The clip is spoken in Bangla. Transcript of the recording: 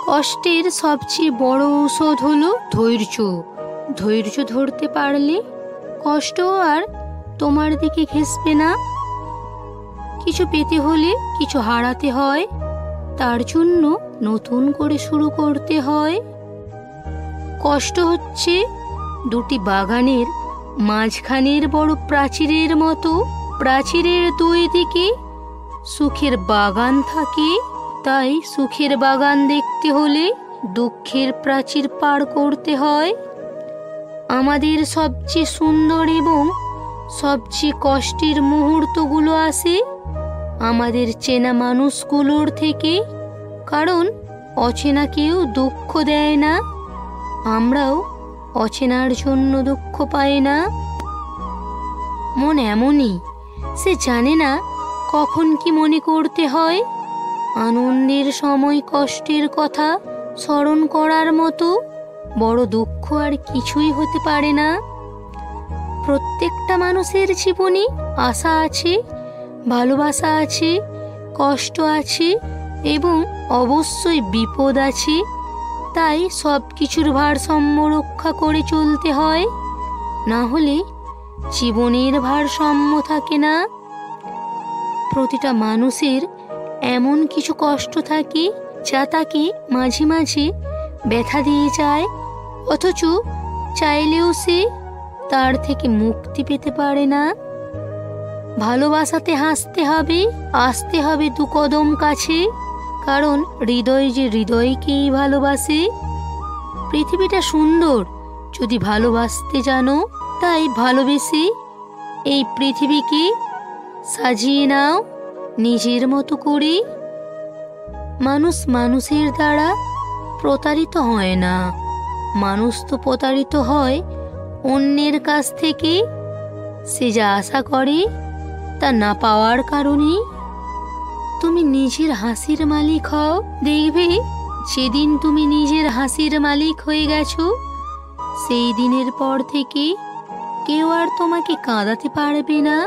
কষ্টের সবচেয়ে বড় ঔষধ হলো ধৈর্য। ধৈর্য ধরতে পারলে কষ্ট আর তোমার দিকে ঘেঁষবে না। কিছু পেতে হলে কিছু হারাতে হয়, তার জন্য নতুন করে শুরু করতে হয়। কষ্ট হচ্ছে দুটি বাগানের মাঝখানের বড় প্রাচীরের মতো। প্রাচীরের দুই দিকে সুখের বাগান থাকে, তাই সুখের বাগান দেখতে হলে দুঃখের প্রাচীর পার করতে হয়। আমাদের সবচেয়ে সুন্দর এবং সবচেয়ে কষ্টের মুহূর্তগুলো আসে আমাদের চেনা মানুষগুলোর থেকে, কারণ অচেনা কেউ দুঃখ দেয় না, আমরাও অচেনার জন্য দুঃখ পাই না। মন এমনই, সে জানে না কখন কি মনে করতে হয়। আনন্দের সময় কষ্টের কথা স্মরণ করার মতো বড় দুঃখ আর কিছুই হতে পারে না। প্রত্যেকটা মানুষের জীবনে আশা আছে, ভালোবাসা আছে, কষ্ট আছে এবং অবশ্যই বিপদ আছে। তাই সব কিছুর ভারসাম্য রক্ষা করে চলতে হয়, না হলে জীবনের ভারসাম্য থাকে না। প্রতিটা মানুষের এমন কিছু কষ্ট থাকে যা তাকে মাঝে মাঝে ব্যথা দিয়ে যায়, অথচ চাইলেও সে তার থেকে মুক্তি পেতে পারে না। ভালোবাসাতে হাসতে হবে, আসতে হবে দু কদম কাছে, কারণ হৃদয় যে হৃদয়কেই ভালোবাসে। পৃথিবীটা সুন্দর যদি ভালোবাসতে জানো, তাই ভালোবেসে এই পৃথিবীকে সাজিয়ে নাও নিজের মতো করে। মানুষ মানুষের দ্বারা প্রতারিত হয় না, মানুষ তো প্রতারিত হয় অন্যের কাছ থেকে। সে যা আশা করে তা না পাওয়ার কারণে। তুমি নিজের হাসির মালিক হও, দেখবে যেদিন তুমি নিজের হাসির মালিক হয়ে গেছো, সেই দিনের পর থেকে কেউ আর তোমাকে কাঁদাতে পারবে না।